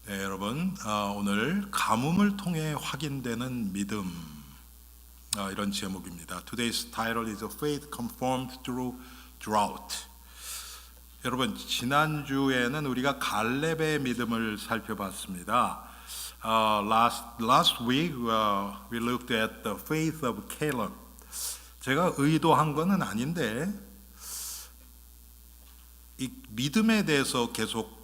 네, 여러분, 오늘 가뭄을 통해 확인되는 믿음, 이런 제목입니다. Today's title is Faith Confirmed Through Drought. 여러분, 지난주에는 우리가 갈렙의 믿음을 살펴봤습니다. Last week we looked at the faith of Caleb. 제가 의도한 것은 아닌데 이 믿음에 대해서 계속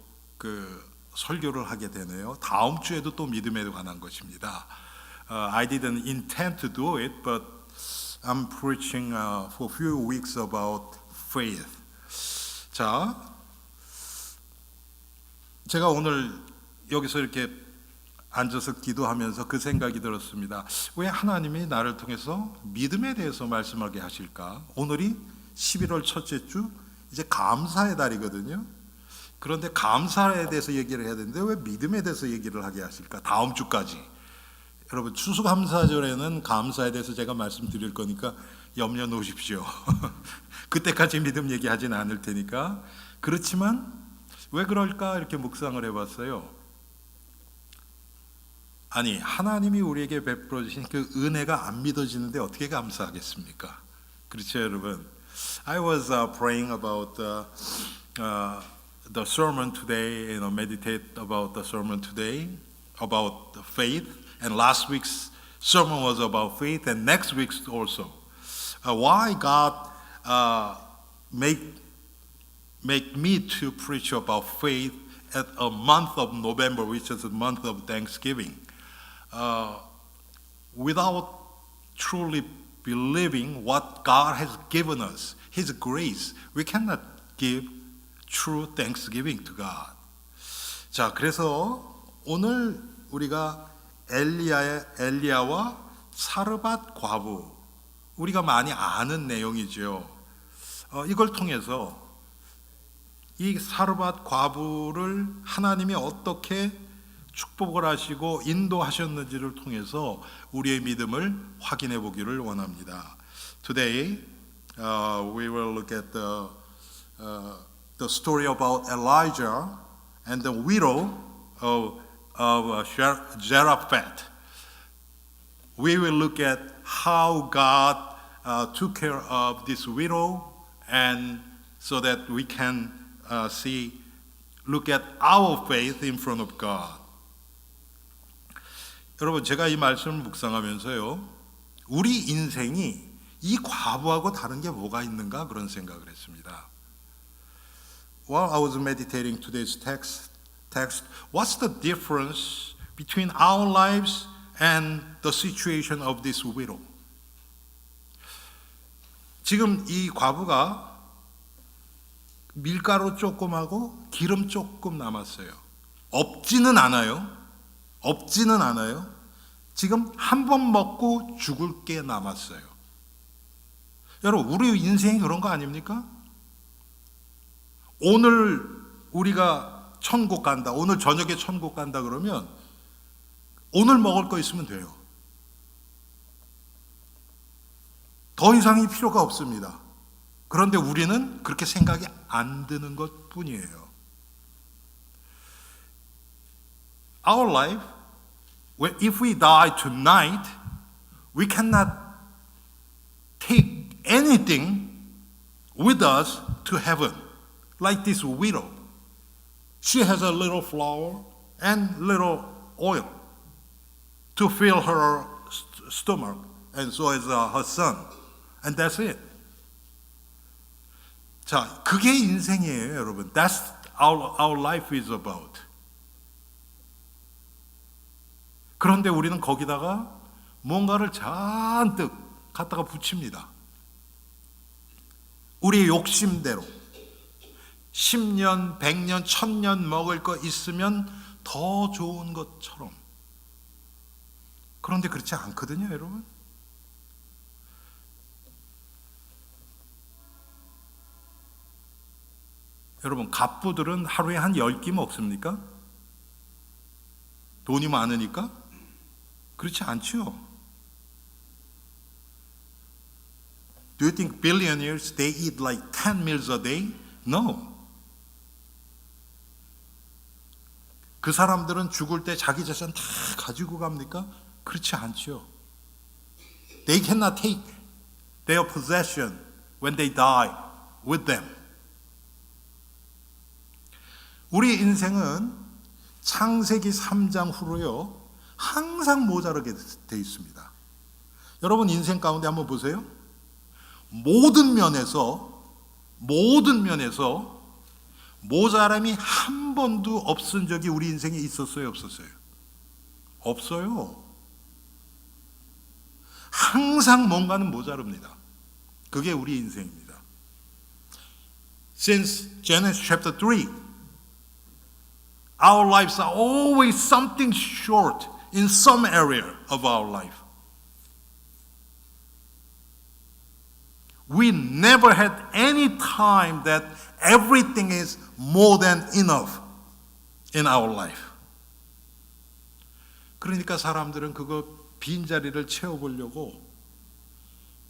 설교를 하게 되네요. 다음 주에도 또 믿음에 관한 것입니다. I didn't intend to do it, but I'm preaching for a few weeks about faith. 자, 제가 오늘 여기서 이렇게 앉아서 기도하면서 그 생각이 들었습니다. 왜 하나님이 나를 통해서 믿음에 대해서 말씀하게 하실까? 오늘이 11월 첫째 주, 이제 감사의 달이거든요. 그런데 감사에 대해서 얘기를 해야 되는데 왜 믿음에 대해서 얘기를 하게 하실까? 다음 주까지. 여러분, 추수감사절에는 감사에 대해서 제가 말씀드릴 거니까 염려 놓으십시오. 그때까지 믿음 얘기하지는 않을 테니까. 그렇지만 왜 그럴까 이렇게 묵상을 해봤어요. 아니, 하나님이 우리에게 베풀어 주신 그 은혜가 안 믿어지는데 어떻게 감사하겠습니까? 그렇죠, 여러분. I was praying about the sermon today, meditate about the sermon today, about the faith, and last week's sermon was about faith, and next week's also. Why God make me to preach about faith at a month of November, which is a month of Thanksgiving, without truly believing what God has given us, His grace, we cannot give true thanksgiving to God. 자, 그래서 오늘 우리가 엘리야와 사르밧 과부, 우리가 많이 아는 내용이죠. 이걸 통해서 이 사르밧 과부를 하나님이 어떻게 축복을 하시고 인도하셨는지를 통해서 우리의 믿음을 확인해 보기를 원합니다. Today we will look at the story about Elijah and the widow of Zarephath. We will look at how God took care of this widow, and so that we can look at our faith in front of God. 여러분, 제가 이 말씀을 묵상하면서요, 우리 인생이 이 과부하고 다른 게 뭐가 있는가 그런 생각을 했습니다. While I was meditating today's text, what's the difference between our lives and the situation of this widow? 지금 이 과부가 밀가루 조금하고 기름 조금 남았어요. 없지는 않아요. 지금 한 번 먹고 죽을 게 남았어요. 여러분, 우리 인생이 그런 거 아닙니까? 오늘 우리가 천국 간다, 오늘 저녁에 천국 간다 그러면 오늘 먹을 거 있으면 돼요. 더 이상이 필요가 없습니다. 그런데 우리는 그렇게 생각이 안 드는 것 뿐이에요. Our life, if we die tonight, we cannot take anything with us to heaven. Like this widow. She has a little flour and little oil to fill her stomach, and so is her son. And that's it. 자, 그게 인생이에요, 여러분. That's our life is about. 그런데 우리는 거기다가 뭔가를 잔뜩 갖다가 붙입니다. 우리의 욕심대로 10년, 100년, 1000년 먹을 거 있으면 더 좋은 것처럼. 그런데 그렇지 않거든요, 여러분. 여러분, 갑부들은 하루에 한 10끼 먹습니까? 돈이 많으니까? 그렇지 않죠. Do you think billionaires, they eat like 10 meals a day? No. 그 사람들은 죽을 때 자기 재산 다 가지고 갑니까? 그렇지 않죠. They cannot take their possession when they die with them. 우리 인생은 창세기 3장 후로요 항상 모자라게 돼 있습니다. 여러분 인생 가운데 한번 보세요. 모든 면에서 모자람이 한 번도 없은 적이 우리 인생에 있었어요, 없었어요? 없어요. 항상 뭔가는 모자릅니다. 그게 우리 인생입니다. Since Genesis chapter 3, our lives are always something short in some area of our life. We never had any time that everything is more than enough in our life. 그러니까 사람들은 그거 빈자리를 채워보려고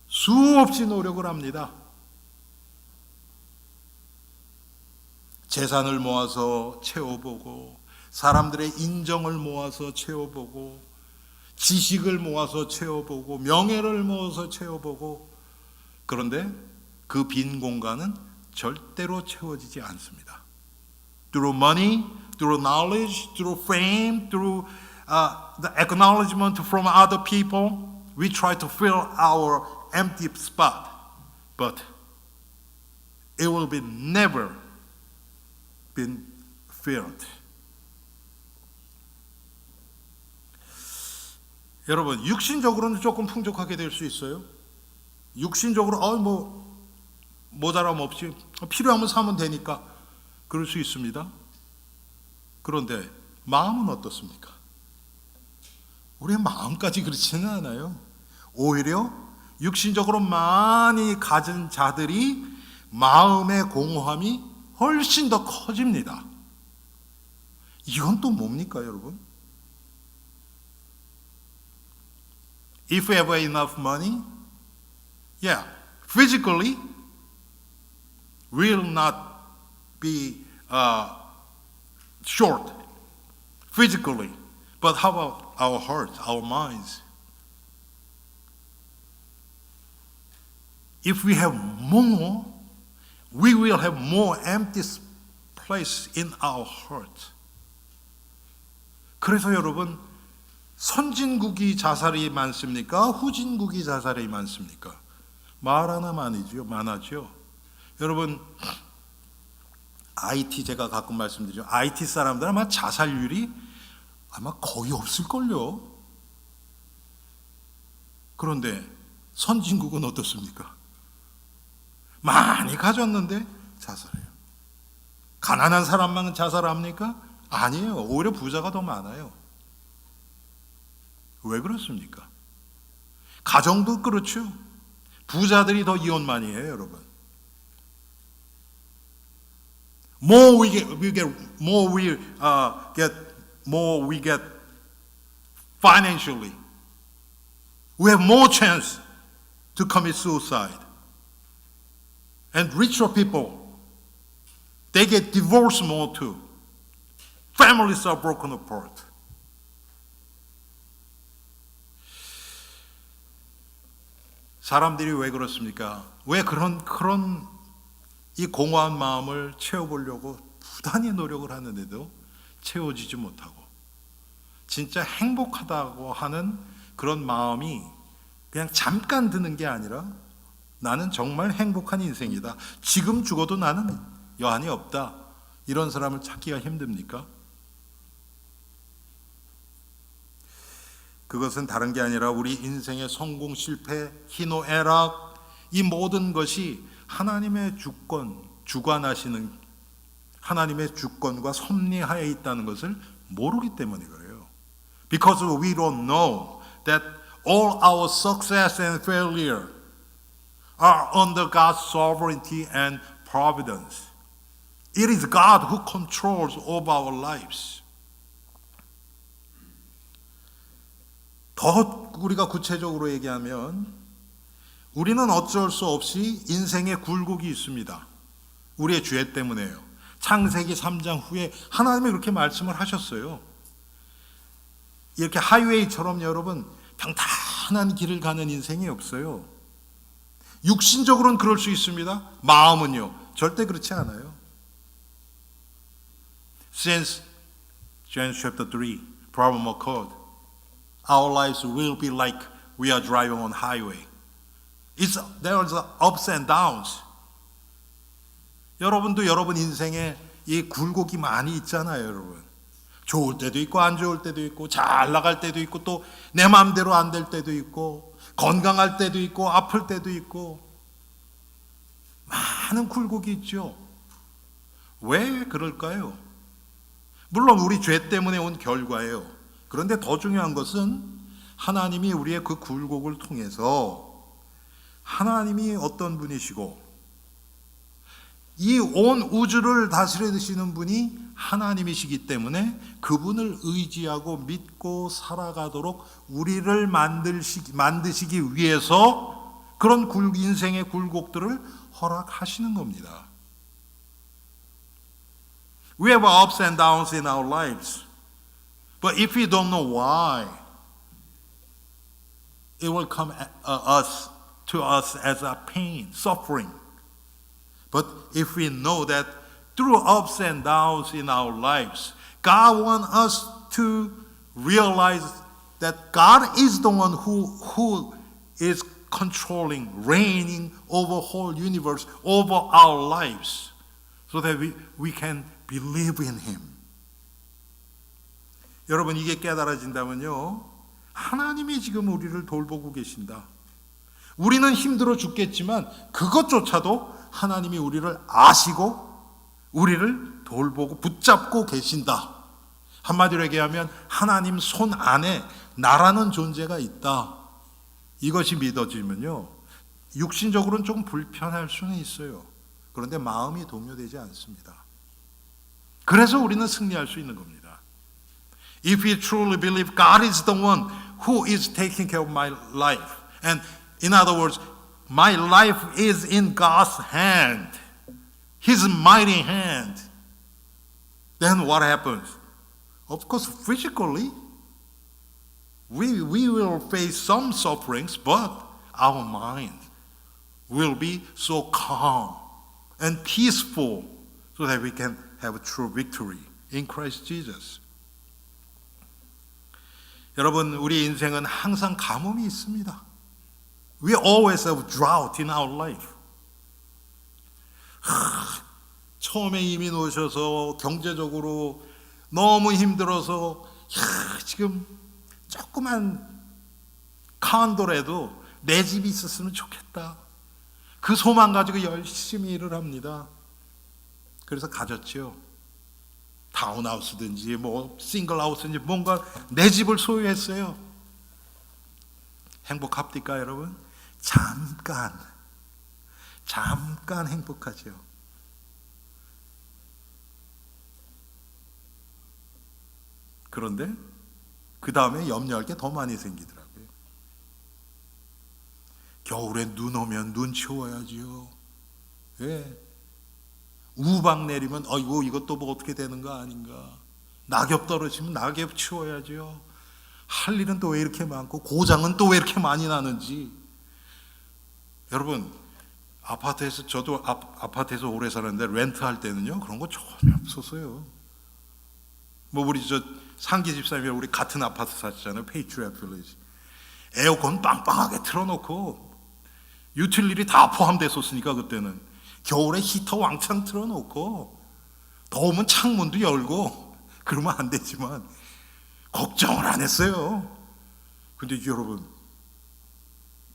수없이 노력을 합니다. 재산을 모아서 채워보고, 사람들의 인정을 모아서 채워보고, 지식을 모아서 채워보고, 명예를 모아서 채워보고, 그런데 그 빈 공간은 절대로 채워지지 않습니다. Through money, through knowledge, through fame, through the acknowledgement from other people, we try to fill our empty spot, but it will be never been filled. 여러분, 육신적으로는 조금 풍족하게 될 수 있어요. 육신적으로 모자람 없이 필요하면 사면 되니까 그럴 수 있습니다. 그런데 마음은 어떻습니까? 우리의 마음까지 그렇지는 않아요. 오히려 육신적으로 많이 가진 자들이 마음의 공허함이 훨씬 더 커집니다. 이건 또 뭡니까, 여러분? If we have enough money, yeah, physically will not be short physically, but how about our hearts, our minds? If we have more, we will have more empty place in our heart. 그래서 여러분, 선진국이 자살이 많습니까? 후진국이 자살이 많습니까? 말 하나 많아죠. 여러분, IT 제가 가끔 말씀드리죠. IT 사람들은 아마 자살률이 아마 거의 없을걸요. 그런데 선진국은 어떻습니까? 많이 가졌는데 자살해요. 가난한 사람만 자살합니까? 아니에요. 오히려 부자가 더 많아요. 왜 그렇습니까? 가정도 그렇죠. 부자들이 더 이혼 많이 해요, 여러분. More we get financially. We have more chance to commit suicide. And richer people, they get divorced more too. Families are broken apart. 사람들이 왜 그렇습니까? 왜 그런 이 공허한 마음을 채워보려고 부단히 노력을 하는데도 채워지지 못하고, 진짜 행복하다고 하는 그런 마음이 그냥 잠깐 드는 게 아니라 나는 정말 행복한 인생이다, 지금 죽어도 나는 여한이 없다, 이런 사람을 찾기가 힘듭니까? 그것은 다른 게 아니라 우리 인생의 성공, 실패, 희노애락, 이 모든 것이 하나님의 주관하시는 하나님의 주권과 섭리하에 있다는 것을 모르기 때문에 그래요. Because we don't know that all our success and failure are under God's sovereignty and providence. It is God who controls over our lives. 더 우리가 구체적으로 얘기하면 우리는 어쩔 수 없이 인생의 굴곡이 있습니다. 우리의 죄 때문에요. 창세기 3장 후에 하나님이 그렇게 말씀을 하셨어요. 이렇게 하이웨이처럼 여러분 평탄한 길을 가는 인생이 없어요. 육신적으로는 그럴 수 있습니다. 마음은요, 절대 그렇지 않아요. Since James chapter 3 problem occurred, our lives will be like we are driving on highway. There's ups and downs. 여러분도 여러분 인생에 이 굴곡이 많이 있잖아요, 여러분. 좋을 때도 있고 안 좋을 때도 있고 잘 나갈 때도 있고 또 내 마음대로 안 될 때도 있고 건강할 때도 있고 아플 때도 있고 많은 굴곡이 있죠. 왜 그럴까요? 물론 우리 죄 때문에 온 결과예요. 그런데 더 중요한 것은 하나님이 우리의 그 굴곡을 통해서 하나님이 어떤 분이시고 이 온 우주를 다스리시는 분이 하나님이시기 때문에 그분을 의지하고 믿고 살아가도록 우리를 만드시기 위해서 그런 인생의 굴곡들을 허락하시는 겁니다. We have ups and downs in our lives. But if we don't know why, it will come to us as a pain, suffering. But if we know that through ups and downs in our lives, God wants us to realize that God is the one who is controlling, reigning over the whole universe, over our lives, so that we can believe in Him. 여러분 이게 깨달아진다면요, 하나님이 지금 우리를 돌보고 계신다. 우리는 힘들어 죽겠지만 그것조차도 하나님이 우리를 아시고 우리를 돌보고 붙잡고 계신다. 한마디로 얘기하면 하나님 손 안에 나라는 존재가 있다. 이것이 믿어지면요, 육신적으로는 좀 불편할 수는 있어요. 그런데 마음이 동요되지 않습니다. 그래서 우리는 승리할 수 있는 겁니다. If we truly believe God is the one who is taking care of my life, and in other words, my life is in God's hand, His mighty hand, then what happens? Of course, physically, we will face some sufferings, but our mind will be so calm and peaceful so that we can have a true victory in Christ Jesus. 여러분, 우리 인생은 항상 가뭄이 있습니다. We always have drought in our life. 처음에 이민 오셔서 경제적으로 너무 힘들어서 지금 조그만 칸도라도 내 집이 있었으면 좋겠다. 그 소망 가지고 열심히 일을 합니다. 그래서 가졌죠. 타운하우스든지 뭐 싱글하우스든지 뭔가 내 집을 소유했어요. 행복합니까 여러분? 잠깐 행복하죠. 그런데 그 다음에 염려할 게 더 많이 생기더라고요. 겨울에 눈 오면 눈 치워야지요. 왜? 우박 내리면 아이고 이것도 뭐 어떻게 되는 거 아닌가. 낙엽 떨어지면 낙엽 치워야지요. 할 일은 또 왜 이렇게 많고 고장은 또 왜 이렇게 많이 나는지. 여러분 아파트에서 저도 아파트에서 오래 살았는데 렌트할 때는요 그런 거 전혀 없었어요. 뭐 우리 저 상기 집사님이랑 우리 같은 아파트 사시잖아요. 페이트리엇 빌리지. 에어컨 빵빵하게 틀어놓고 유틸리티 다 포함됐었으니까 그때는 겨울에 히터 왕창 틀어놓고 더우면 창문도 열고 그러면 안 되지만 걱정을 안 했어요. 근데 여러분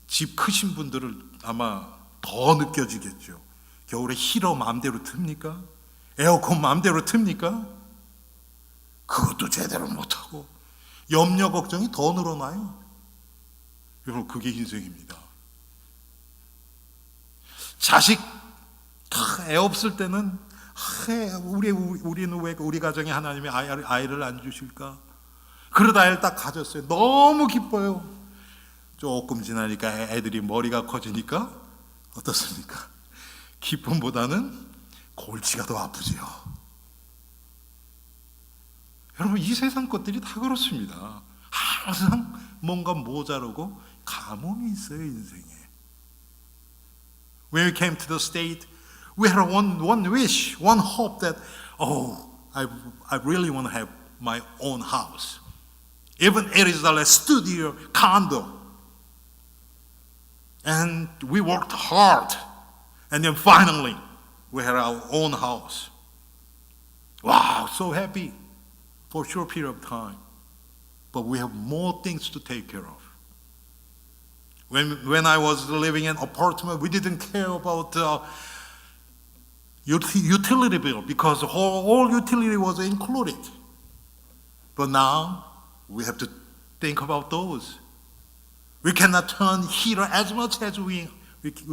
집 크신 분들은 아마 더 느껴지겠죠. 겨울에 히터 마음대로 틉니까? 에어컨 마음대로 틉니까? 그것도 제대로 못하고 염려 걱정이 더 늘어나요. 여러분 그게 인생입니다. 자식 애 없을 때는 우리는 왜 우리 가정에 하나님이 아이를 안 주실까? 그러다 애를 딱 가졌어요. 너무 기뻐요. 조금 지나니까 애들이 머리가 커지니까 어떻습니까? 기쁨보다는 골치가 더 아프지요. 여러분, 이 세상 것들이 다 그렇습니다. 항상 뭔가 모자르고 가뭄이 있어요, 인생에. When we came to the state, we had one wish, one hope that, I really want to have my own house. Even it is a studio condo. And we worked hard. And then finally, we had our own house. Wow, so happy for a short period of time. But we have more things to take care of. When I was living in an apartment, we didn't care about utility bill because all utility was included. But now we have to think about those. We cannot turn heater as much as we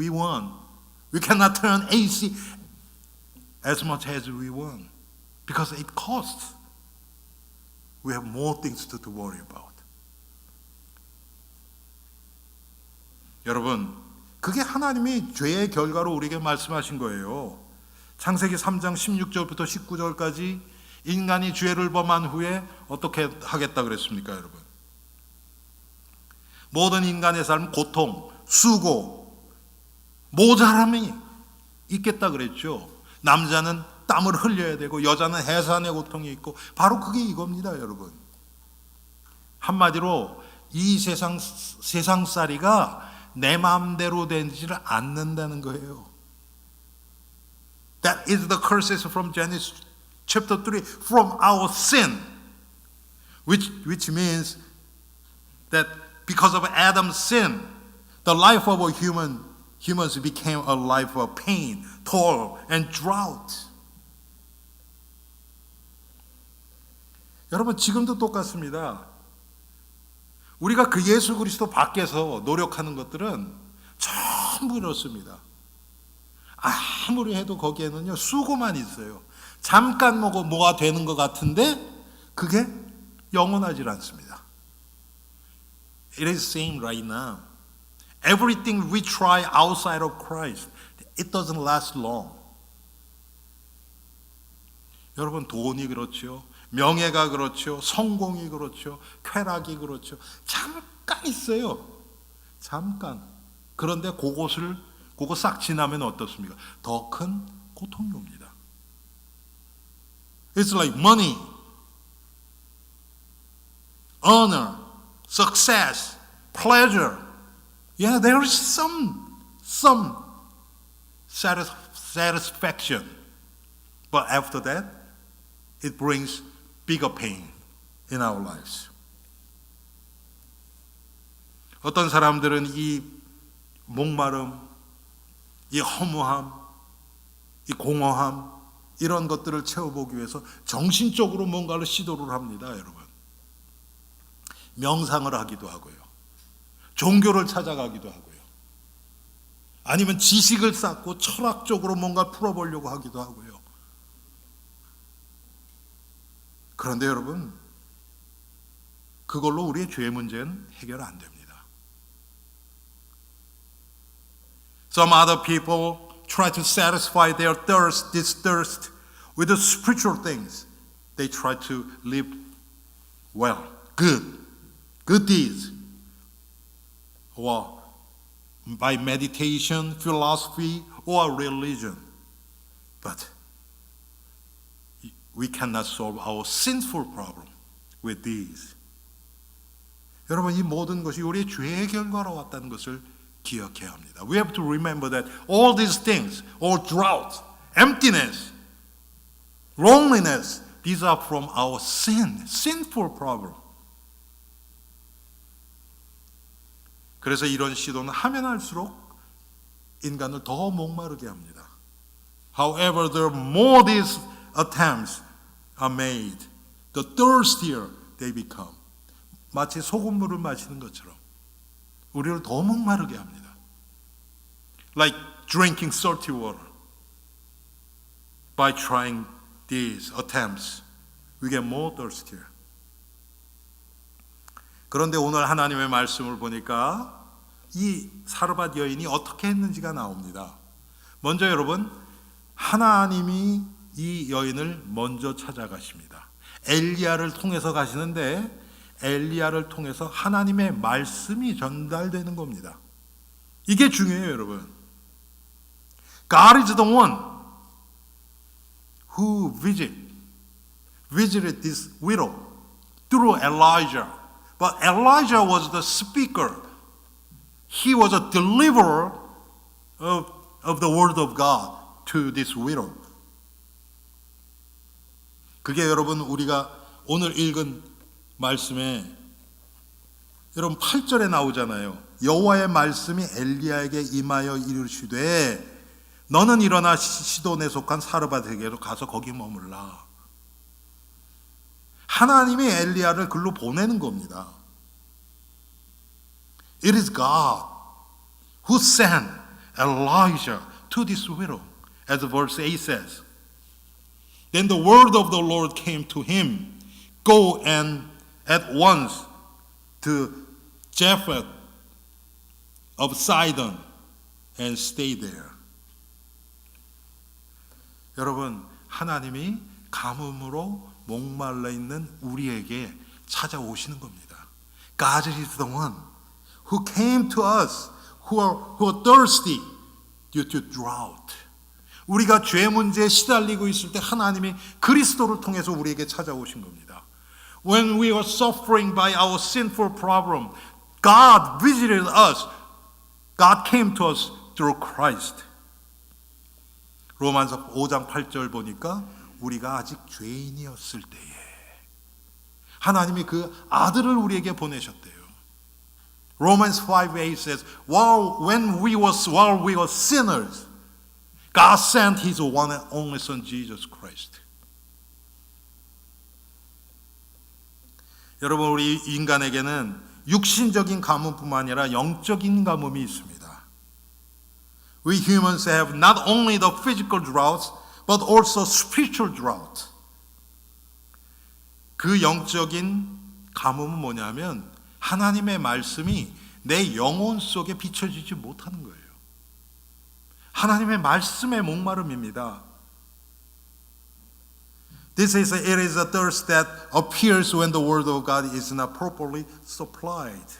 want. We cannot turn AC as much as we want because it costs. We have more things to worry about. 여러분, 그게 하나님이 죄의 결과로 우리에게 말씀하신 거예요. 창세기 3장 16절부터 19절까지 인간이 죄를 범한 후에 어떻게 하겠다 그랬습니까, 여러분? 모든 인간의 삶, 고통, 수고, 모자람이 있겠다 그랬죠. 남자는 땀을 흘려야 되고 여자는 해산의 고통이 있고 바로 그게 이겁니다, 여러분. 한마디로 이 세상살이가 내 마음대로 되지를 않는다는 거예요. That is the curses from Genesis chapter 3 from our sin, which means that because of Adam's sin, the life of humans became a life of pain, toil, and drought. 여러분, 지금도 똑같습니다. 우리가 그 예수 그리스도 밖에서 노력하는 것들은 전부 이렇습니다. 아무리 해도 거기에는요 수고만 있어요. 잠깐 뭐가 되는 것 같은데 그게 영원하지 않습니다. It is same right now. Everything we try outside of Christ, it doesn't last long. 여러분, 돈이 그렇죠. 명예가 그렇죠. 성공이 그렇죠. 쾌락이 그렇죠. 잠깐 있어요. 잠깐. 그런데 그거 싹 지나면 어떻습니까? 더 큰 고통이 옵니다. It's like money, honor, success, pleasure. Yeah, there is some satisfaction. But after that, it brings bigger pain in our lives. 어떤 사람들은 이 목마름, 이 허무함, 이 공허함 이런 것들을 채워보기 위해서 정신적으로 뭔가를 시도를 합니다, 여러분. 명상을 하기도 하고요. 종교를 찾아가기도 하고요. 아니면 지식을 쌓고 철학적으로 뭔가 풀어보려고 하기도 하고요. 그런데 여러분, 그걸로 우리의 죄 문제는 해결 안 됩니다. Some other people try to satisfy their this thirst with the spiritual things. They try to live well, good deeds, or by meditation, philosophy, or religion. But we cannot solve our sinful problem with these. 여러분, 이 모든 것이 우리의 죄의 결과로 왔다는 것을 기억해야 합니다. We have to remember that all these things, all drought, emptiness, loneliness, these are from our sinful problem. 그래서 이런 시도는 하면 할수록 인간을 더 목마르게 합니다. However, the more these attempts are made, the thirstier they become. 마치 소금물을 마시는 것처럼 우리를 더 목마르게 합니다. Like drinking salty water. By trying these attempts, we get more thirstier. 그런데 오늘 하나님의 말씀을 보니까 이 사르밧 여인이 어떻게 했는지가 나옵니다. 먼저 여러분, 하나님이 이 여인을 먼저 찾아가십니다. 엘리야를 통해서 가시는데 엘리야를 통해서 하나님의 말씀이 전달되는 겁니다. 이게 중요해요, 여러분. God is the one who visited this widow through Elijah. But Elijah was the speaker. He was a deliverer of the word of God to this widow. 그게 여러분 우리가 오늘 읽은 말씀에 여러분 8절에 나오잖아요. 여호와의 말씀이 엘리야에게 임하여 이르시되 너는 일어나 시돈에 속한 사르밧에게로 가서 거기 머물라. 하나님이 엘리야를 글로 보내는 겁니다. It is God who sent Elijah to this widow, as verse 8 says. Then the word of the Lord came to him, go and at once to Japheth of Sidon and stay there. 여러분, 하나님이 가뭄으로 목말라 있는 우리에게 찾아오시는 겁니다. God is the one who came to us who are thirsty due to drought. 우리가 죄 문제에 시달리고 있을 때 하나님이 그리스도를 통해서 우리에게 찾아오신 겁니다. When we were suffering by our sinful problem, God visited us. God came to us through Christ. 로마서 5장 8절 보니까 우리가 아직 죄인이었을 때에 하나님이 그 아들을 우리에게 보내셨대요. Romans 5:8 says, when we were sinners, God sent His one and only Son, Jesus Christ. 여러분, 우리 인간에게는 육신적인 가뭄뿐만 아니라 영적인 가뭄이 있습니다. We humans have not only the physical droughts, but also spiritual drought. 그 영적인 가뭄은 뭐냐면 하나님의 말씀이 내 영혼 속에 비춰지지 못하는 거예요. 하나님의 말씀의 목마름입니다. It is a thirst that appears when the word of God is not properly supplied.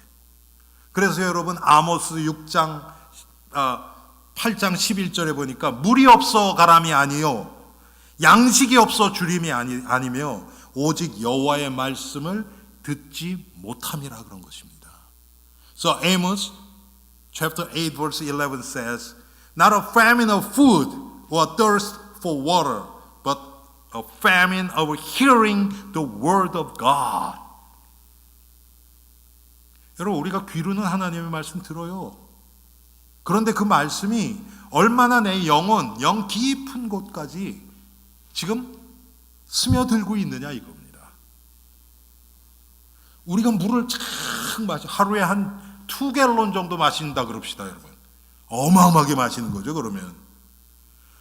그래서 여러분 아모스 6장 8장 11절에 보니까 물이 없어 가람이 아니요 양식이 없어 주림이 아니며 오직 여호와의 말씀을 듣지 못함이라 그런 것입니다. So Amos chapter 8 verse 11 says, not a famine of food or a thirst for water, but a famine of hearing the word of God. 여러분, 우리가 귀로는 하나님의 말씀 들어요. 그런데 그 말씀이 얼마나 내 영혼, 영 깊은 곳까지 지금 스며들고 있느냐 이겁니다. 우리가 물을 착 하루에 한 2갤런 정도 마신다 그럽시다, 여러분. 어마어마하게 마시는 거죠, 그러면.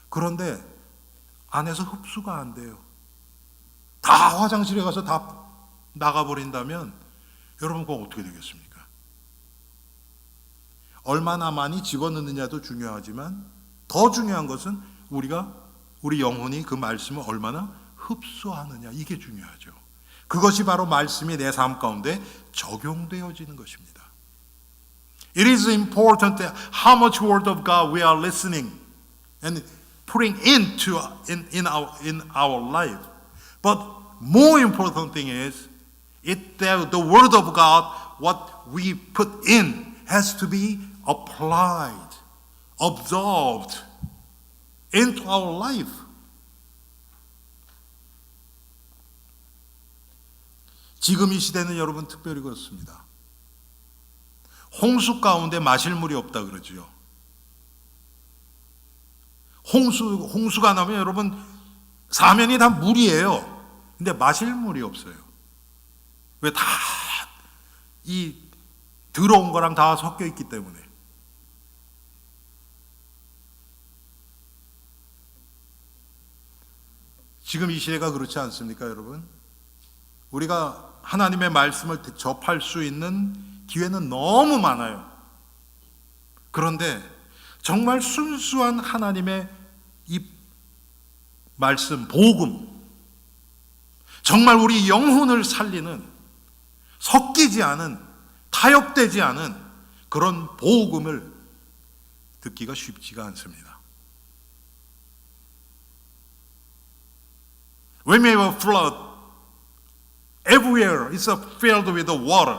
그런데 안에서 흡수가 안 돼요. 다 화장실에 가서 다 나가버린다면 여러분 그거 어떻게 되겠습니까? 얼마나 많이 집어넣느냐도 중요하지만 더 중요한 것은 우리 영혼이 그 말씀을 얼마나 흡수하느냐, 이게 중요하죠. 그것이 바로 말씀이 내 삶 가운데 적용되어지는 것입니다. It is important how much word of God we are listening and putting into in our life. But more important thing is that the word of God, what we put in, has to be applied, absorbed into our life. 지금 이 시대는 여러분 특별히 그렇습니다. 홍수 가운데 마실 물이 없다 그러죠. 홍수가 나면 여러분 사면이 다 물이에요. 근데 마실 물이 없어요. 왜? 다 이 들어온 거랑 다 섞여 있기 때문에. 지금 이 시대가 그렇지 않습니까, 여러분? 우리가 하나님의 말씀을 접할 수 있는 기회는 너무 많아요. 그런데 정말 순수한 하나님의 이 말씀, 복음, 정말 우리 영혼을 살리는 섞이지 않은, 타협되지 않은 그런 복음을 듣기가 쉽지가 않습니다. When we have a flood, everywhere is filled with water,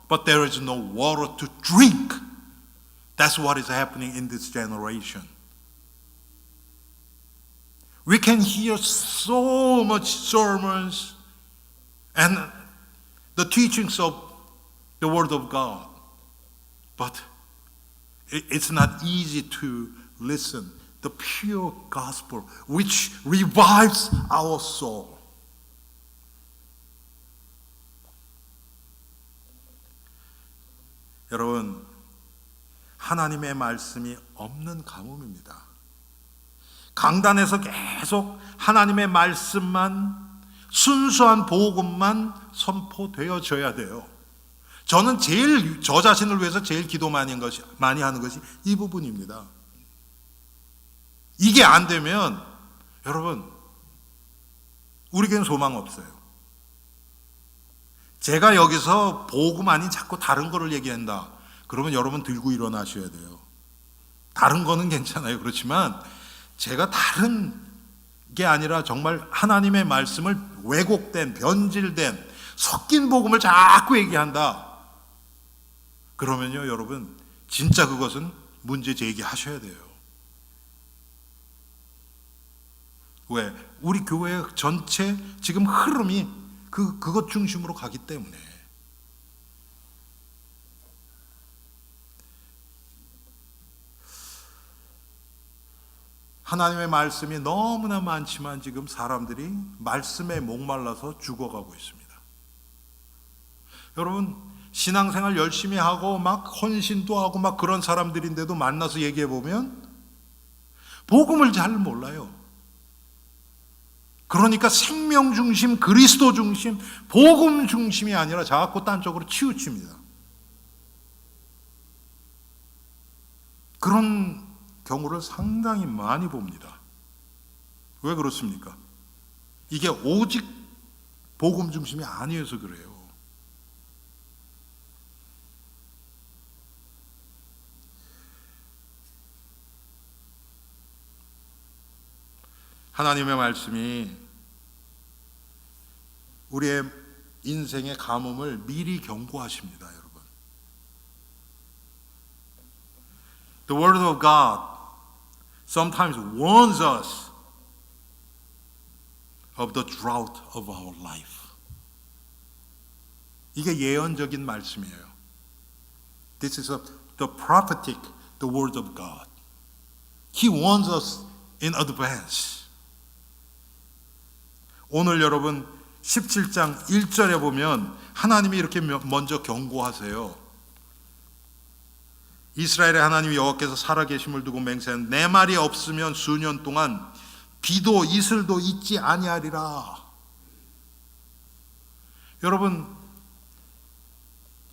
but there is no water to drink. That's what is happening in this generation. We can hear so much sermons and the teachings of the Word of God, but it's not easy to listen. The pure gospel, which revives our soul. 여러분, 하나님의 말씀이 없는 가뭄입니다. 강단에서 계속 하나님의 말씀만, 순수한 복음만 선포되어져야 돼요. 저는 저 자신을 위해서 제일 기도 많이 하는 것이 이 부분입니다. 이게 안 되면 여러분, 우리에겐 소망 없어요. 제가 여기서 복음 아닌 자꾸 다른 거를 얘기한다. 그러면 여러분 들고 일어나셔야 돼요. 다른 거는 괜찮아요. 그렇지만 제가 다른 게 아니라 정말 하나님의 말씀을 왜곡된, 변질된, 섞인 복음을 자꾸 얘기한다. 그러면요, 여러분, 진짜 그것은 문제 제기하셔야 돼요. 왜? 우리 교회 전체 지금 흐름이 그것 중심으로 가기 때문에. 하나님의 말씀이 너무나 많지만 지금 사람들이 말씀에 목말라서 죽어가고 있습니다. 여러분, 신앙생활 열심히 하고 막 헌신도 하고 막 그런 사람들인데도 만나서 얘기해 보면 복음을 잘 몰라요. 그러니까 생명 중심, 그리스도 중심, 복음 중심이 아니라 자꾸 딴 쪽으로 치우칩니다. 그런 경우를 상당히 많이 봅니다. 왜 그렇습니까? 이게 오직 복음 중심이 아니어서 그래요. 하나님의 말씀이 우리의 인생의 가뭄을 미리 경고하십니다, 여러분. The Word of God sometimes warns us of the drought of our life. 이게 예언적인 말씀이에요. This is the prophetic, the Word of God. He warns us in advance. 오늘 여러분 17장 1절에 보면 하나님이 이렇게 먼저 경고하세요. 이스라엘의 하나님 여호와께서 살아계심을 두고 맹세한 내 말이 없으면 수년 동안 비도 이슬도 있지 아니하리라. 여러분,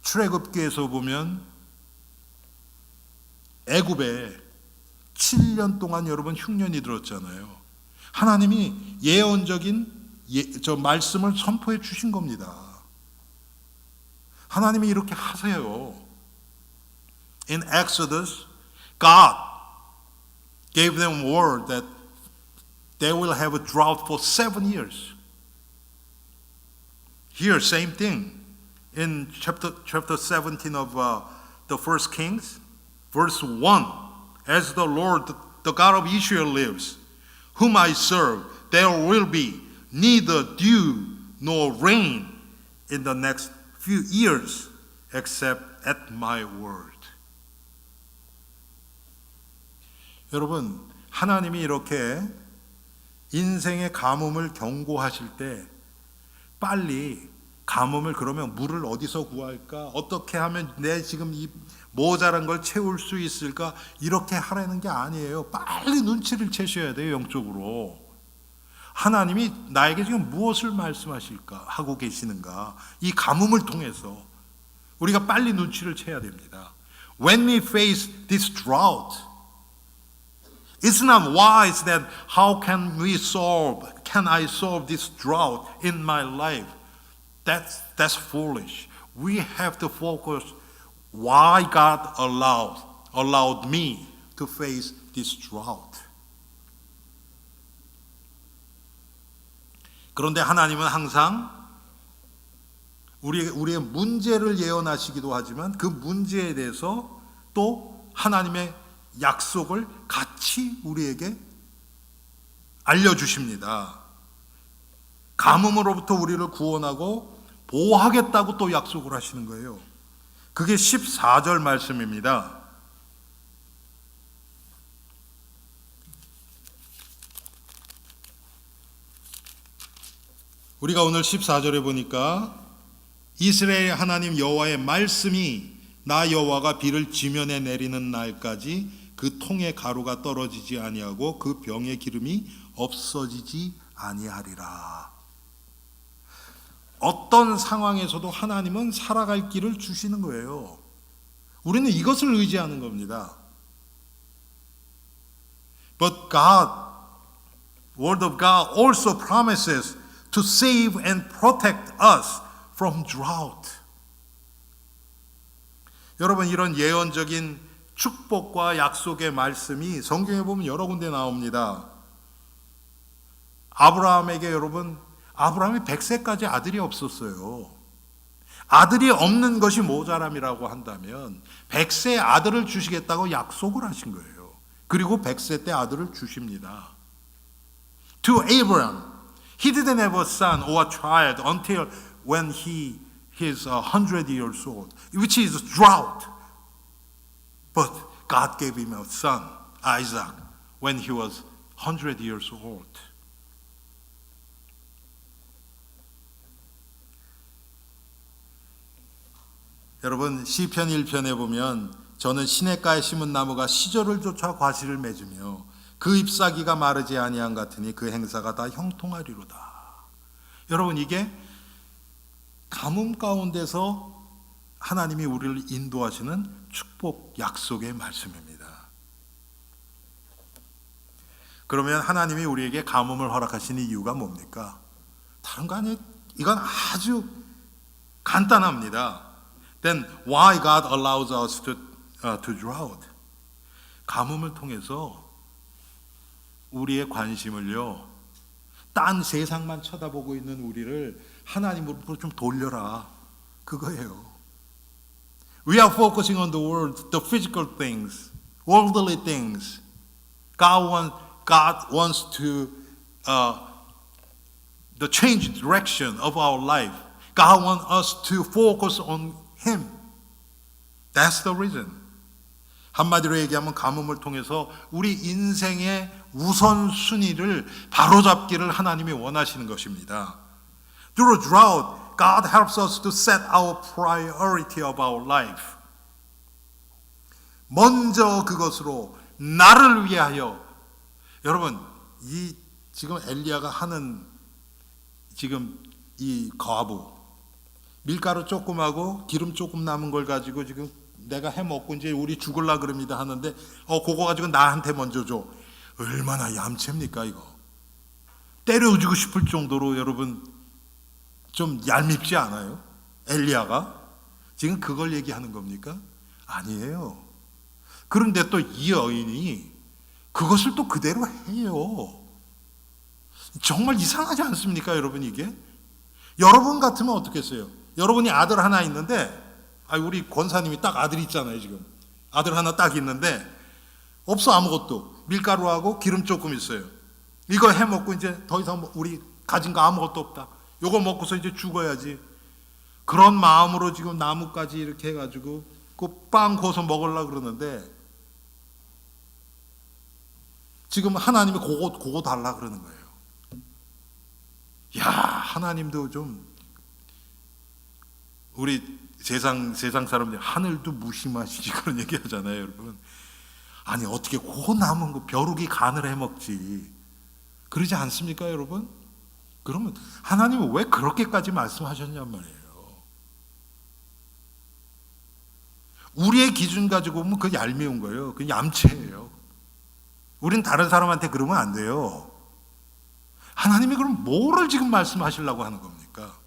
출애굽기에서 보면 애굽에 7년 동안 여러분 흉년이 들었잖아요. 하나님이 예언적인 저 말씀을 선포해 주신 겁니다. 하나님이 이렇게 하세요. In Exodus, God gave them word that they will have a drought for 7 years. Here, same thing. In chapter 17 of the First Kings, verse 1, as the Lord, the God of Israel lives, whom I serve, there will be neither dew nor rain in the next few years except at my word. 여러분, 하나님이 이렇게 인생의 가뭄을 경고하실 때 빨리 가뭄을 그러면 물을 어디서 구할까? 어떻게 하면 내 지금 이 모자란 걸 채울 수 있을까? 이렇게 하라는 게 아니에요. 빨리 눈치를 채셔야 돼요, 영적으로. 하나님이 나에게 지금 무엇을 말씀하실까 하고 계시는가? 이 가뭄을 통해서 우리가 빨리 눈치를 채야 됩니다. When we face this drought, it's not wise that how can we solve? can I solve this drought in my life? That's foolish. We have to focus why God allowed me to face this drought. 그런데 하나님은 항상 우리의 문제를 예언하시기도 하지만 그 문제에 대해서 또 하나님의 약속을 같이 우리에게 알려주십니다. 가뭄으로부터 우리를 구원하고 보호하겠다고 또 약속을 하시는 거예요. 그게 14절 말씀입니다. 우리가 오늘 14절에 보니까 이스라엘 하나님 여호와의 말씀이 나 여호와가 비를 지면에 내리는 날까지 그 통의 가루가 떨어지지 아니하고 그 병의 기름이 없어지지 아니하리라. 어떤 상황에서도 하나님은 살아갈 길을 주시는 거예요. 우리는 이것을 의지하는 겁니다. But God, Word of God also promises to save and protect us from drought. 여러분, 이런 예언적인 축복과 약속의 말씀이 성경에 보면 여러 군데 나옵니다. 아브라함에게 아브라함이 100세까지 아들이 없었어요. 아들이 없는 것이 모자람이라고 한다면 100세 아들을 주시겠다고 약속을 하신 거예요. 그리고 100세 때 아들을 주십니다. To Abraham, he didn't have a son or a child until when he is 100 years old, which is drought. But God gave him a son, Isaac, when he was 100 years old. 여러분, 시편 1편에 보면 저는 시냇가에 심은 나무가 시절을 쫓아 과실을 맺으며 그 잎사귀가 마르지 아니한 같으니 그 행사가 다 형통하리로다. 여러분, 이게 가뭄 가운데서 하나님이 우리를 인도하시는 축복 약속의 말씀입니다. 그러면 하나님이 우리에게 가뭄을 허락하시는 이유가 뭡니까? 다른 거 아니에요. 이건 아주 간단합니다. Then why God allows us to drought? 가뭄을 통해서 우리의 관심을요, 딴 세상만 쳐다보고 있는 우리를 하나님으로 좀 돌려라, 그거예요. We are focusing on the world, the physical things, worldly things. God wants to the change direction of our life. God wants us to focus on Him. That's the reason. 한마디로 얘기하면 가뭄을 통해서 우리 인생의 우선순위를 바로잡기를 하나님이 원하시는 것입니다. Through drought, God helps us to set our priority of our life. 먼저 그것으로 나를 위하여. 여러분, 이 지금 엘리야가 하는 지금 이 과부, 밀가루 조금 하고 기름 조금 남은 걸 가지고 지금 내가 해 먹고 이제 우리 죽을라 그럽니다 하는데 그거 가지고 나한테 먼저 줘. 얼마나 얌체입니까 이거. 때려주고 싶을 정도로 여러분 좀 얄밉지 않아요? 엘리야가 지금 그걸 얘기하는 겁니까? 아니에요. 그런데 또 이 여인이 그것을 또 그대로 해요. 정말 이상하지 않습니까 여러분? 이게 여러분 같으면 어떻겠어요? 여러분이 아들 하나 있는데 우리 권사님이 딱 아들 있잖아요. 지금 아들 하나 딱 있는데 없어. 아무것도. 밀가루하고 기름 조금 있어요. 이거 해먹고 이제 더 이상 우리 가진 거 아무것도 없다. 요거 먹고서 이제 죽어야지. 그런 마음으로 지금 나무까지 이렇게 해가지고 그 빵 구워서 먹으려고 그러는데 지금 하나님이 그거 달라 그러는 거예요. 야, 하나님도 좀 우리 세상 사람들이 하늘도 무심하시지 그런 얘기 하잖아요, 여러분. 아니 어떻게 그 남은 거 벼룩이 간을 해 먹지. 그러지 않습니까, 여러분? 그러면 하나님은 왜 그렇게까지 말씀하셨냔 말이에요. 우리의 기준 가지고 보면 그게 얄미운 거예요. 그게 얌체예요. 우린 다른 사람한테 그러면 안 돼요. 하나님이 그럼 뭐를 지금 말씀하시려고 하는 겁니까?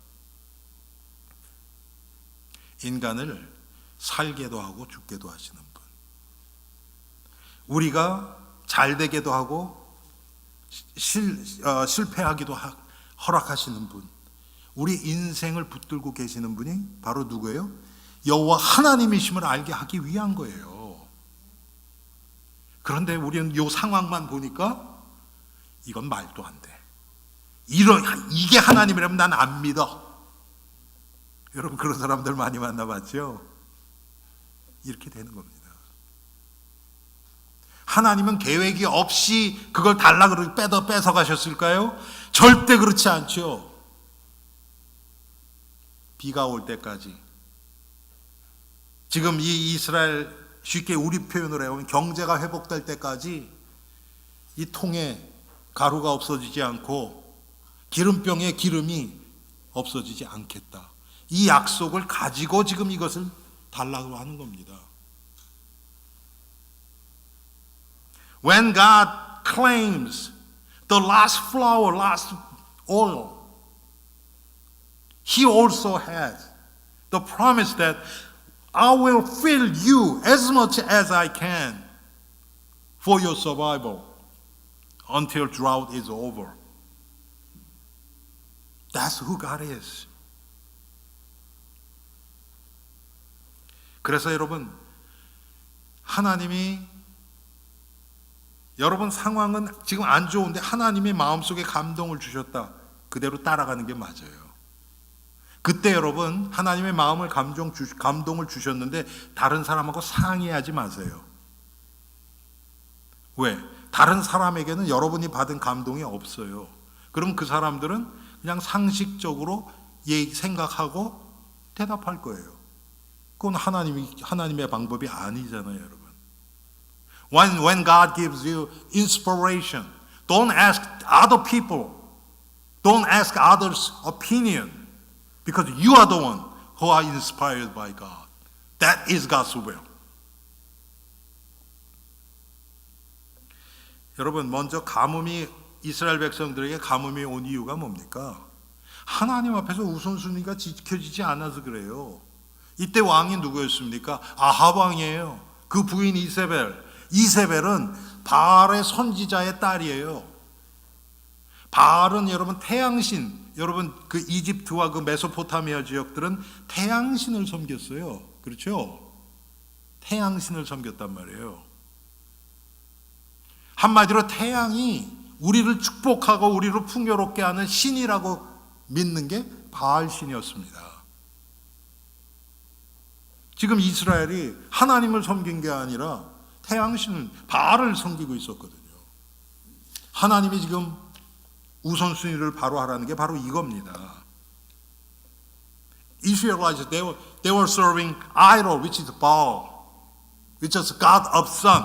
인간을 살게도 하고 죽게도 하시는 분, 우리가 잘 되게도 하고 실패하기도 허락하시는 분, 우리 인생을 붙들고 계시는 분이 바로 누구예요? 여호와 하나님이심을 알게 하기 위한 거예요. 그런데 우리는 이 상황만 보니까 이건 말도 안 돼. 이게 하나님이라면 난 안 믿어. 여러분 그런 사람들 많이 만나봤죠? 이렇게 되는 겁니다. 하나님은 계획이 없이 그걸 달라 그러고 뺏어 가셨을까요? 절대 그렇지 않죠. 비가 올 때까지, 지금 이 이스라엘, 쉽게 우리 표현으로 해보면 경제가 회복될 때까지 이 통에 가루가 없어지지 않고 기름병에 기름이 없어지지 않겠다. 이 약속을 가지고 지금 이것을 달라고 하는 겁니다. When God claims the last flour, last oil, He also has the promise that I will fill you as much as I can for your survival until drought is over. That's who God is. 그래서 여러분, 하나님이, 여러분 상황은 지금 안 좋은데 하나님이 마음속에 감동을 주셨다, 그대로 따라가는 게 맞아요. 그때 여러분 하나님의 마음을 감동을 주셨는데 다른 사람하고 상의하지 마세요. 왜? 다른 사람에게는 여러분이 받은 감동이 없어요. 그럼 그 사람들은 그냥 상식적으로 생각하고 대답할 거예요. 그건 하나님의 방법이 아니잖아요, 여러분. When God gives you inspiration, don't ask other people, don't ask others' opinion, because you are the one who are inspired by God. That is God's will. 여러분, 먼저 가뭄이, 이스라엘 백성들에게 가뭄이 온 이유가 뭡니까? 하나님 앞에서 우선순위가 지켜지지 않아서 그래요. 이때 왕이 누구였습니까? 아합 왕이에요. 그 부인 이세벨은 바알의 선지자의 딸이에요. 바알은 여러분 태양신, 여러분 그 이집트와 그 메소포타미아 지역들은 태양신을 섬겼어요. 그렇죠? 태양신을 섬겼단 말이에요. 한마디로 태양이 우리를 축복하고 우리를 풍요롭게 하는 신이라고 믿는 게 바알 신이었습니다. 지금 이스라엘이 하나님을 섬긴 게 아니라 태양신 바알을 섬기고 있었거든요. 하나님이 지금 우선순위를 바로 하라는 게 바로 이겁니다. Israelites, they were serving idol, which is Baal, which is God of sun.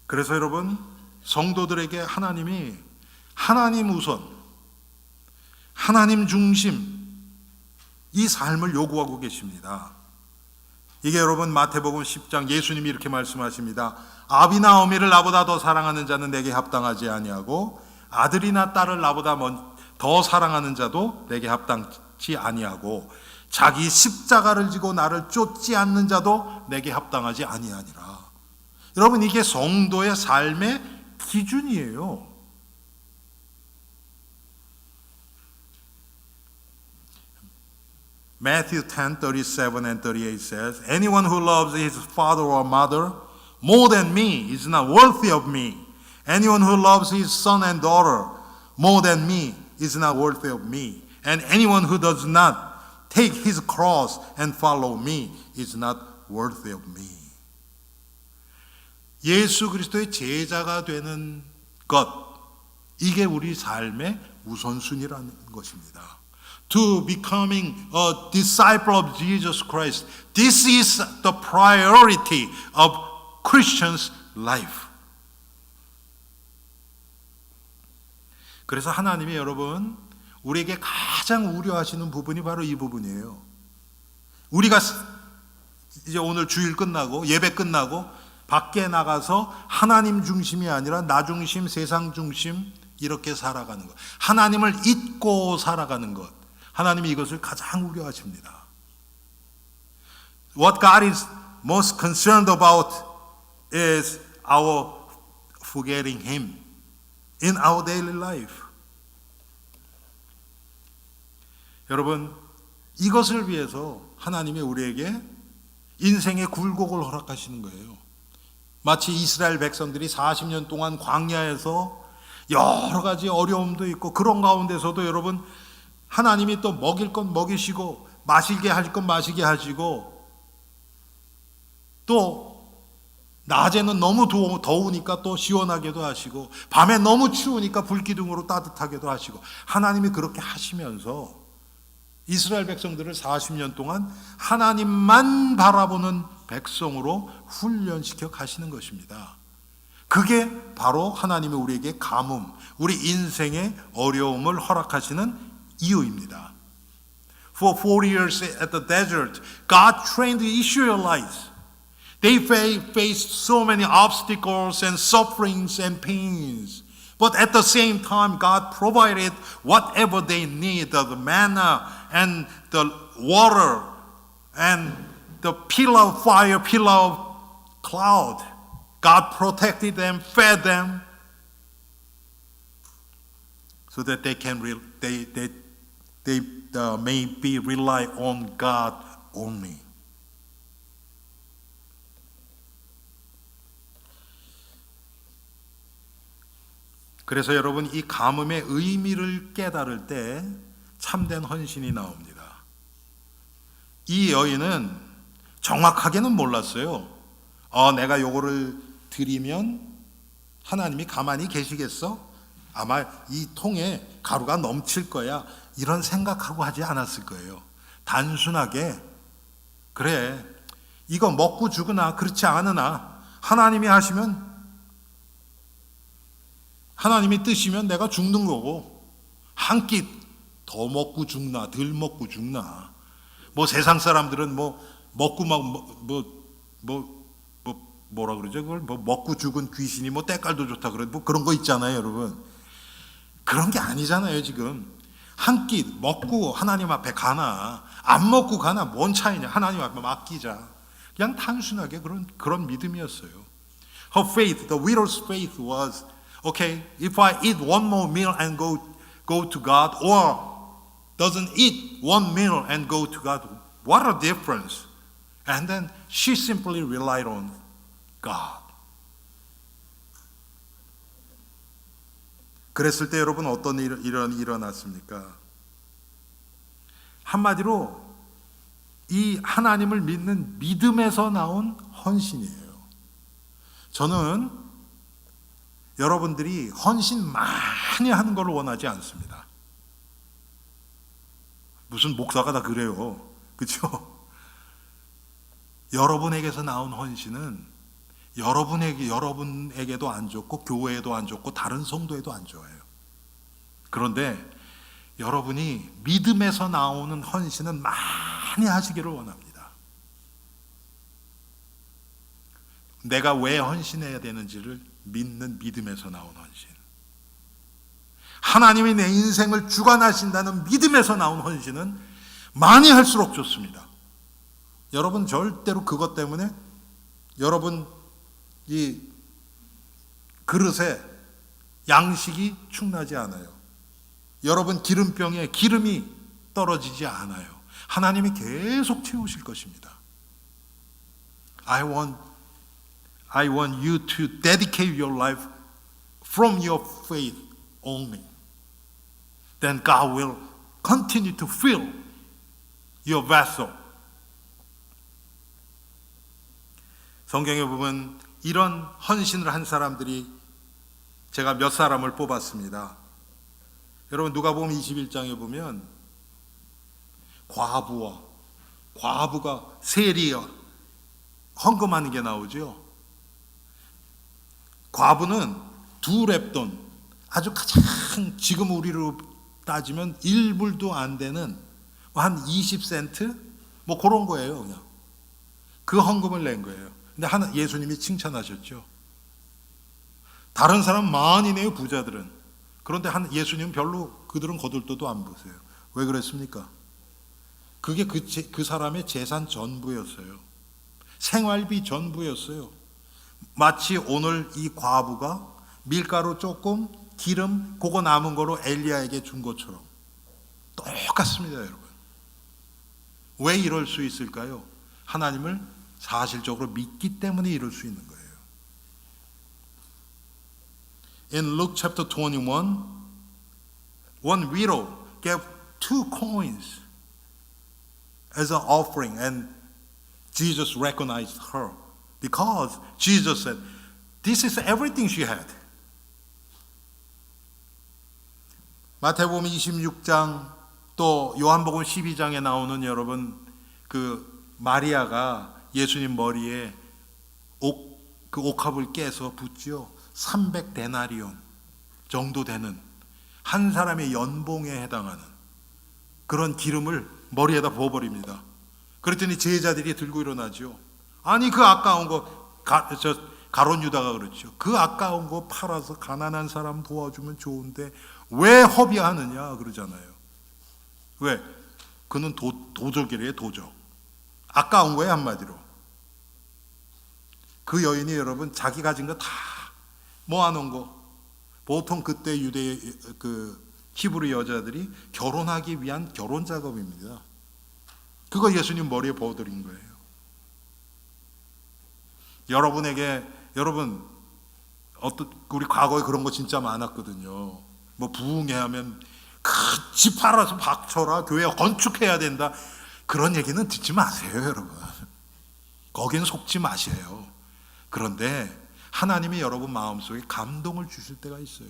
그래서 여러분, 성도들에게 하나님이 하나님 우선, 하나님 중심, 이 삶을 요구하고 계십니다. 이게 여러분 마태복음 10장 예수님이 이렇게 말씀하십니다. 아비나 어미를 나보다 더 사랑하는 자는 내게 합당하지 아니하고 아들이나 딸을 나보다 더 사랑하는 자도 내게 합당치 아니하고 자기 십자가를 지고 나를 쫓지 않는 자도 내게 합당하지 아니하니라. 여러분, 이게 성도의 삶의 기준이에요. Matthew 10:37 and 38 says, Anyone who loves his father or mother more than me is not worthy of me. Anyone who loves his son and daughter more than me is not worthy of me. And anyone who does not take his cross and follow me is not worthy of me. 예수 그리스도의 제자가 되는 것, 이게 우리 삶의 우선순위라는 것입니다. To becoming a disciple of Jesus Christ, this is the priority of Christians' life. 그래서 하나님이 여러분 우리에게 가장 우려하시는 부분이 바로 이 부분이에요. 우리가 이제 오늘 주일 끝나고 예배 끝나고 밖에 나가서 하나님 중심이 아니라 나 중심, 세상 중심 이렇게 살아가는 것. 하나님을 잊고 살아가는 것. 하나님이 이것을 가장 우려하십니다. What God is most concerned about is our forgetting Him in our daily life. 여러분, 이것을 위해서 하나님이 우리에게 인생의 굴곡을 허락하시는 거예요. 마치 이스라엘 백성들이 40년 동안 광야에서 여러 가지 어려움도 있고 그런 가운데서도 여러분 하나님이 또 먹일 건 먹이시고 마시게 할 건 마시게 하시고 또 낮에는 너무 더우니까 또 시원하게도 하시고 밤에 너무 추우니까 불기둥으로 따뜻하게도 하시고 하나님이 그렇게 하시면서 이스라엘 백성들을 40년 동안 하나님만 바라보는 백성으로 훈련시켜 가시는 것입니다. 그게 바로 하나님이 우리에게 가뭄, 우리 인생의 어려움을 허락하시는 이유입니다. For 40 years at the desert, God trained the Israelites. They faced so many obstacles and sufferings and pains. But at the same time, God provided whatever they need, the manna and the water and the pillar of fire, pillar of cloud. God protected them, fed them, so that they may be rely on God only. 그래서 여러분 이 가뭄의 의미를 깨달을 때 참된 헌신이 나옵니다. 이 여인은 정확하게는 몰랐어요. 내가 요거를 드리면 하나님이 가만히 계시겠어? 아마 이 통에 가루가 넘칠 거야. 이런 생각하고 하지 않았을 거예요. 단순하게 그래 이거 먹고 죽으나 그렇지 않으나 하나님이 하시면 하나님이 뜨시면 내가 죽는 거고 한 끼 더 먹고 죽나 덜 먹고 죽나 뭐 세상 사람들은 뭐 먹고 막 뭐라 그러죠? 그걸 뭐 먹고 죽은 귀신이 뭐 때깔도 좋다 그래 뭐 그런 거 있잖아요, 여러분. 그런 게 아니잖아요, 지금. 한 끼 먹고 하나님 앞에 가나 안 먹고 가나 뭔 차이냐? 하나님 앞에 맡기자. 그냥 단순하게 그런 믿음이었어요. Her faith, the widow's faith was, okay, if I eat one more meal and go to God, or doesn't eat one meal and go to God, what a difference. And then she simply relied on God. 그랬을 때 여러분 어떤 일이 일어났습니까? 한마디로 이 하나님을 믿는 믿음에서 나온 헌신이에요. 저는 여러분들이 헌신 많이 하는 걸 원하지 않습니다. 무슨 목사가 다 그래요. 그렇죠? 여러분에게서 나온 헌신은 여러분에게도 안 좋고 교회에도 안 좋고 다른 성도에도 안 좋아요. 그런데 여러분이 믿음에서 나오는 헌신은 많이 하시기를 원합니다. 내가 왜 헌신해야 되는지를 믿는 믿음에서 나온 헌신. 하나님이 내 인생을 주관하신다는 믿음에서 나온 헌신은 많이 할수록 좋습니다. 여러분 절대로 그것 때문에 여러분 이 그릇에 양식이 충나지 않아요. 여러분 기름병에 기름이 떨어지지 않아요. 하나님이 계속 채우실 것입니다. I want you to dedicate your life from your faith only. Then God will continue to fill your vessel. 성경에 보면 이런 헌신을 한 사람들이 제가 몇 사람을 뽑았습니다. 여러분 누가복음 21장에 보면 과부가 세리와 헌금하는 게 나오죠. 과부는 2렙돈, 아주 가장 지금 우리로 따지면 1불도 안 되는 한 20센트 뭐 그런 거예요. 그냥 그 헌금을 낸 거예요. 근데 예수님이 칭찬하셨죠. 다른 사람 많이네요, 부자들은. 그런데 예수님은 별로 그들은 거들떠도 안 보세요. 왜 그랬습니까? 그게 그 사람의 재산 전부였어요. 생활비 전부였어요. 마치 오늘 이 과부가 밀가루 조금, 기름, 그거 남은 거로 엘리야에게 준 것처럼 똑같습니다, 여러분. 왜 이럴 수 있을까요? 하나님을 사실적으로 믿기 때문에 이럴 수 있는 거예요. In Luke chapter 21, one widow gave 2 coins as an offering, and Jesus recognized her because Jesus said, "This is everything she had." 마태복음 26장 또 요한복음 12장에 나오는 여러분 그 마리아가 예수님 머리에 그 옥합을 깨서 붓지요. 300데나리온 정도 되는 한 사람의 연봉에 해당하는 그런 기름을 머리에다 부어버립니다. 그랬더니 제자들이 들고 일어나죠. 아니 그 아까운 거 가룟 유다가 그렇죠. 그 아까운 거 팔아서 가난한 사람 도와주면 좋은데 왜 허비하느냐 그러잖아요. 왜? 그는 도적이래요. 도적. 아까운 거예요, 한마디로. 그 여인이 여러분 자기 가진 거 다 모아놓은 거, 보통 그때 유대 히브리 여자들이 결혼하기 위한 결혼 작업입니다. 그거 예수님 머리에 부어드린 거예요. 여러분 우리 과거에 그런 거 진짜 많았거든요. 뭐 부흥회 하면 큰 집 팔아서 박쳐라, 교회 건축해야 된다, 그런 얘기는 듣지 마세요, 여러분. 거긴 속지 마세요. 그런데 하나님이 여러분 마음속에 감동을 주실 때가 있어요.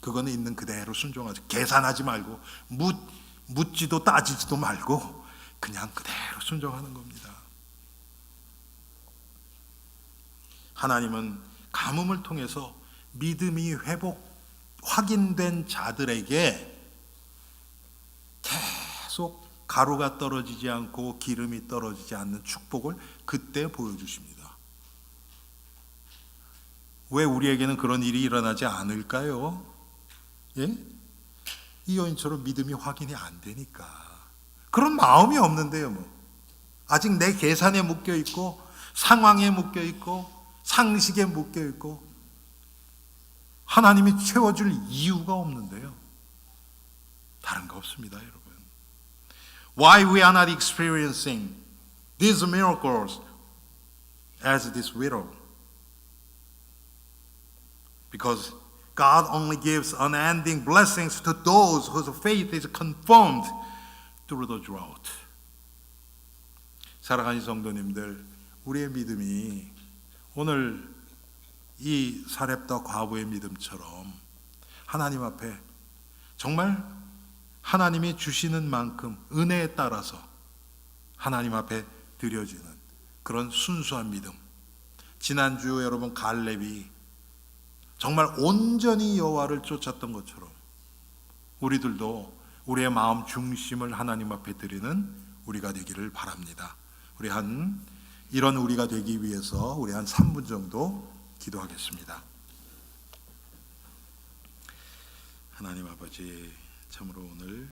그거는 있는 그대로 순종하지, 계산하지 말고 묻지도 따지지도 말고 그냥 그대로 순종하는 겁니다. 하나님은 가뭄을 통해서 믿음이 확인된 자들에게 계속 가루가 떨어지지 않고 기름이 떨어지지 않는 축복을 그때 보여주십니다. 왜 우리에게는 그런 일이 일어나지 않을까요? 예? 이 여인처럼 믿음이 확인이 안 되니까. 그런 마음이 없는데요, 뭐. 아직 내 계산에 묶여 있고, 상황에 묶여 있고, 상식에 묶여 있고, 하나님이 채워줄 이유가 없는데요. 다른 거 없습니다, 여러분. Why we are not experiencing these miracles as this widow? Because God only gives unending blessings to those whose faith is confirmed through the drought. 사랑하는 성도님들, 우리의 믿음이 오늘 이 사렙다 과부의 믿음처럼 하나님 앞에 정말 하나님이 주시는 만큼 은혜에 따라서 하나님 앞에 드려지는 그런 순수한 믿음. 지난주 여러분 갈렙이 정말 온전히 여호와를 쫓았던 것처럼 우리들도 우리의 마음 중심을 하나님 앞에 드리는 우리가 되기를 바랍니다. 이런 우리가 되기 위해서 우리 한 3분 정도 기도하겠습니다. 하나님 아버지, 참으로 오늘